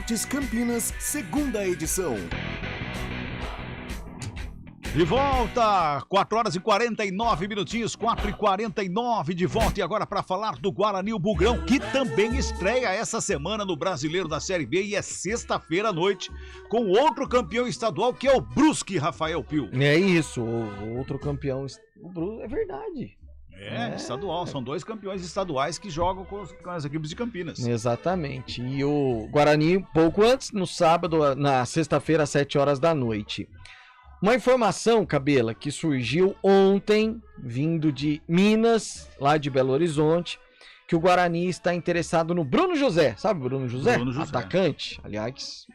Esportes Campinas, segunda edição. De volta, 4 horas e 49 minutinhos, 4h49 de volta. E agora para falar do Guarani o Bugrão, que também estreia essa semana no Brasileiro da Série B e é sexta-feira à noite, com outro campeão estadual que é o Brusque, Rafael Pio. É isso, o outro campeão, o Brusque, é verdade. Estadual, são dois campeões estaduais que jogam com as equipes de Campinas. Exatamente, e o Guarani, pouco antes, no sábado, na sexta-feira, às 7 horas da noite. Uma informação, Cabela, que surgiu ontem, vindo de Minas, lá de Belo Horizonte, que o Guarani está interessado no Bruno José. Sabe o Bruno José? Bruno José. Atacante, aliás,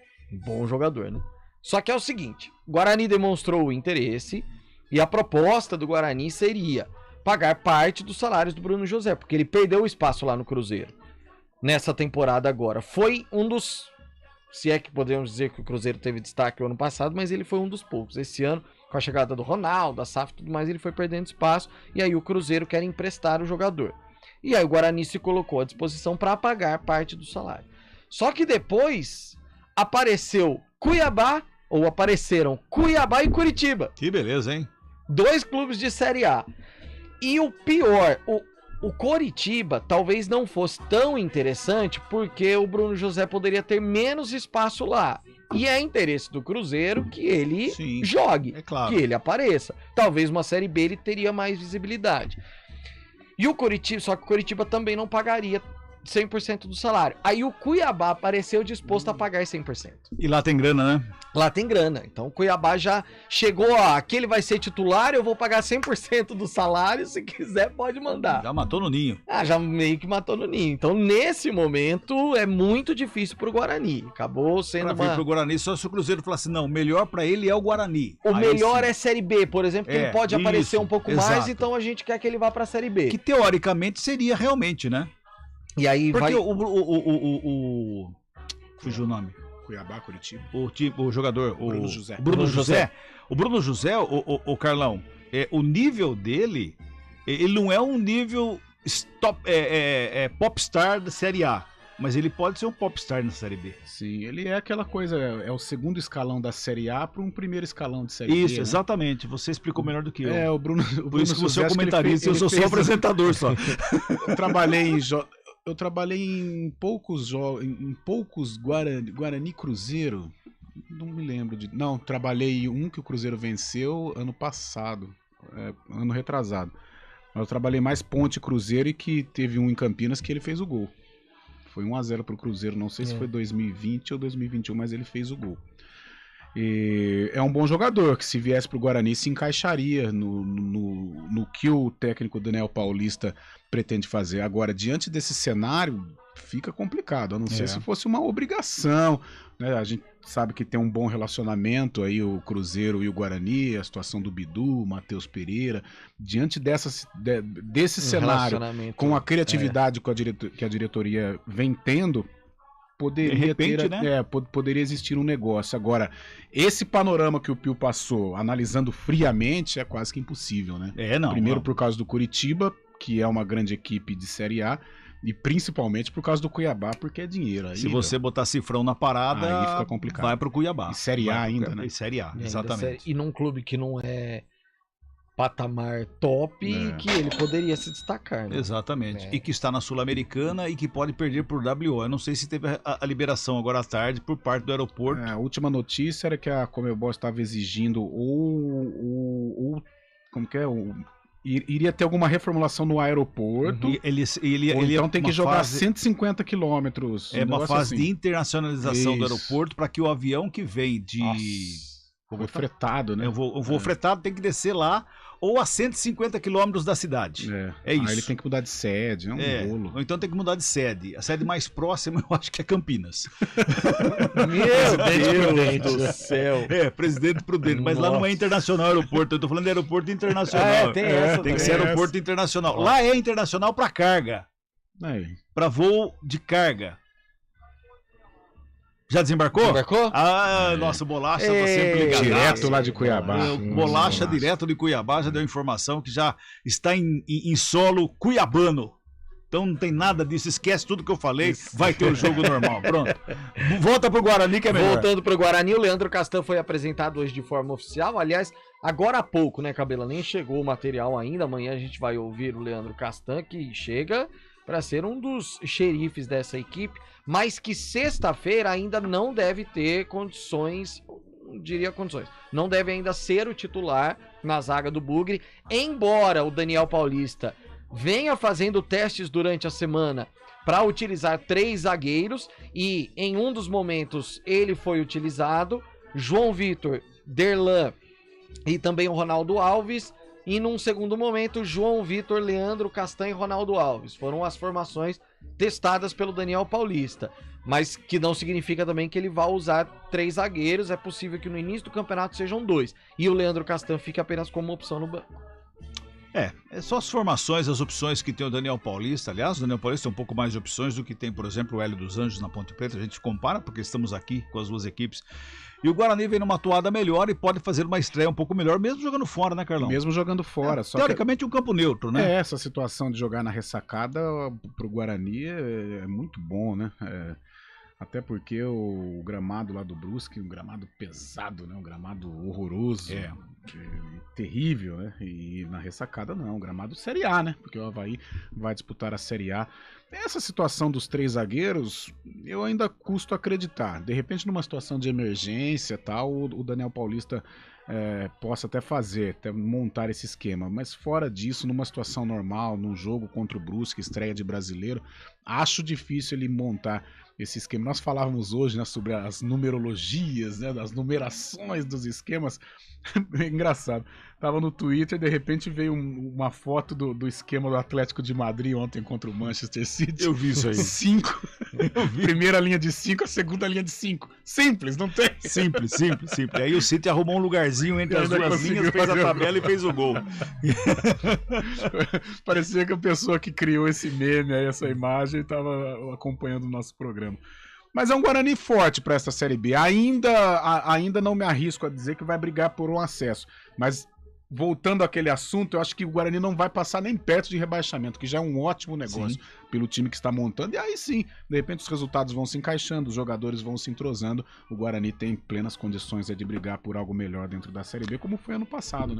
bom jogador, né? Só que é o seguinte, o Guarani demonstrou o interesse e a proposta do Guarani seria pagar parte dos salários do Bruno José, porque ele perdeu o espaço lá no Cruzeiro. Nessa temporada agora, foi um dos... Se é que podemos dizer que o Cruzeiro teve destaque no ano passado, mas ele foi um dos poucos. Esse ano, com a chegada do Ronaldo, da SAF e tudo mais, ele foi perdendo espaço. E aí o Cruzeiro quer emprestar o jogador. E aí o Guarani se colocou à disposição para pagar parte do salário. Só que depois apareceram Cuiabá e Curitiba. Que beleza, hein? Dois clubes de Série A. E o pior, o Coritiba talvez não fosse tão interessante porque o Bruno José poderia ter menos espaço lá. E é interesse do Cruzeiro que ele jogue, claro. Que ele apareça. Talvez uma Série B ele teria mais visibilidade. E o Coritiba, só que o Coritiba também não pagaria 100% do salário. Aí o Cuiabá apareceu disposto a pagar 100%. E lá tem grana, né? Lá tem grana. Então o Cuiabá já chegou, aqui ele vai ser titular, eu vou pagar 100% do salário, se quiser pode mandar. Já matou no ninho. Já meio que matou no ninho. Então nesse momento é muito difícil pro Guarani. Acabou sendo vir pro Guarani, só se o Cruzeiro falar assim, não, o melhor pra ele é o Guarani. O melhor é Série B, por exemplo, que ele pode aparecer um pouco mais, então a gente quer que ele vá pra Série B. Que teoricamente seria realmente, né? E aí porque vai... Fugiu o nome. Cuiabá, Curitiba. O jogador, Bruno José. O Bruno José. O Bruno José, o Carlão, o nível dele, ele não é um nível popstar da Série A, mas ele pode ser um popstar na Série B. Sim, ele é aquela coisa, é o segundo escalão da Série A para um primeiro escalão de Série B. Isso, exatamente. Você explicou melhor do que eu. O Bruno Por isso que você é o José, comentarista, eu sou só apresentador só. Eu trabalhei em poucos Guarani Cruzeiro. Não me lembro de. Não, trabalhei um que o Cruzeiro venceu ano passado, ano retrasado. Mas eu trabalhei mais Ponte Cruzeiro e que teve um em Campinas que ele fez o gol. Foi 1-0 pro Cruzeiro, não sei se foi 2020 ou 2021, mas ele fez o gol. E é um bom jogador, que se viesse pro Guarani se encaixaria no que o técnico Daniel Paulista pretende fazer. Agora, diante desse cenário, fica complicado, a não ser se fosse uma obrigação, né? A gente sabe que tem um bom relacionamento aí, o Cruzeiro e o Guarani, a situação do Bidu, Matheus Pereira. Diante desse cenário, com a criatividade que a diretoria vem tendo, poderia existir um negócio. Agora, esse panorama que o Pio passou, analisando friamente, é quase que impossível, né? Primeiro por causa do Curitiba, que é uma grande equipe de Série A, e principalmente por causa do Cuiabá, porque é dinheiro. Aí, se você botar cifrão na parada, aí fica complicado. Vai pro Cuiabá. E Série A ainda, né? E Série A, exatamente. E num clube que não é patamar top, que ele poderia se destacar, né? Exatamente. E que está na Sul-Americana e que pode perder por WO. Eu não sei se teve a liberação agora à tarde por parte do aeroporto. A última notícia era que a Conmebol estava exigindo como que é? Iria ter alguma reformulação no aeroporto. Então tem que jogar 150 quilômetros. É uma fase de internacionalização do aeroporto para que o avião que vem de... Foi fretado, né? Eu vou fretado, tem que descer lá ou a 150 quilômetros da cidade. É isso. Aí ele tem que mudar de sede, é um rolo. Ou então tem que mudar de sede. A sede mais próxima eu acho que é Campinas. Meu Deus do céu. Presidente Prudente. Mas lá não é internacional aeroporto. Eu tô falando de aeroporto internacional. Tem que ser aeroporto internacional. Lá é internacional para carga. Para voo de carga. Já desembarcou? Nossa, Bolacha tá sempre ligado. Direto lá de Cuiabá. Bolacha direto de Cuiabá já deu informação que já está em solo cuiabano. Então não tem nada disso, esquece tudo que eu falei, vai ter o jogo normal, pronto. Volta pro Guarani que é melhor. Voltando pro Guarani, o Leandro Castan foi apresentado hoje de forma oficial, aliás, agora há pouco, né, Cabela, nem chegou o material ainda, amanhã a gente vai ouvir o Leandro Castan, que chega para ser um dos xerifes dessa equipe, mas que sexta-feira ainda não deve ter condições, não deve ainda ser o titular na zaga do Bugre, embora o Daniel Paulista venha fazendo testes durante a semana para utilizar 3 zagueiros e em um dos momentos ele foi utilizado, João Vitor, Derlan e também o Ronaldo Alves, e num segundo momento João Vitor, Leandro Castan e Ronaldo Alves. Foram as formações testadas pelo Daniel Paulista, mas que não significa também que ele vá usar 3 zagueiros, é possível que no início do campeonato sejam 2 e o Leandro Castan fique apenas como opção no banco. É só as formações, as opções que tem o Daniel Paulista. Aliás, o Daniel Paulista tem um pouco mais de opções do que tem, por exemplo, o Hélio dos Anjos na Ponte Preta. A gente compara porque estamos aqui com as duas equipes. E o Guarani vem numa atuada melhor e pode fazer uma estreia um pouco melhor, mesmo jogando fora, né, Carlão? Mesmo jogando fora. Só teoricamente um campo neutro, né? Essa situação de jogar na ressacada pro Guarani é muito bom, né? Até porque o gramado lá do Brusque, um gramado pesado, né? Um gramado horroroso, terrível, né? E na ressacada não, um gramado Série A, né? Porque o Avaí vai disputar a Série A. Essa situação dos 3 zagueiros, eu ainda custo acreditar. De repente, numa situação de emergência, tal, o Daniel Paulista possa até montar esse esquema. Mas fora disso, numa situação normal, num jogo contra o Brusque, estreia de brasileiro, acho difícil ele montar esse esquema. Nós falávamos hoje, né, sobre as numerologias, né, das numerações dos esquemas. É engraçado. Tava no Twitter, de repente veio uma foto do esquema do Atlético de Madrid ontem contra o Manchester City. Eu vi isso aí. 5. Primeira linha de 5, a segunda linha de 5. Simples, não tem? Simples. Aí o City arrumou um lugarzinho entre as duas linhas, fez a tabela e fez o gol. Parecia que a pessoa que criou esse meme, aí, essa imagem, estava acompanhando o nosso programa. Mas é um Guarani forte para essa Série B. Ainda não me arrisco a dizer que vai brigar por um acesso. Mas, voltando àquele assunto, eu acho que o Guarani não vai passar nem perto de rebaixamento, que já é um ótimo negócio pelo time que está montando. E aí sim, de repente os resultados vão se encaixando, os jogadores vão se entrosando. O Guarani tem plenas condições de brigar por algo melhor dentro da Série B, como foi ano passado, né?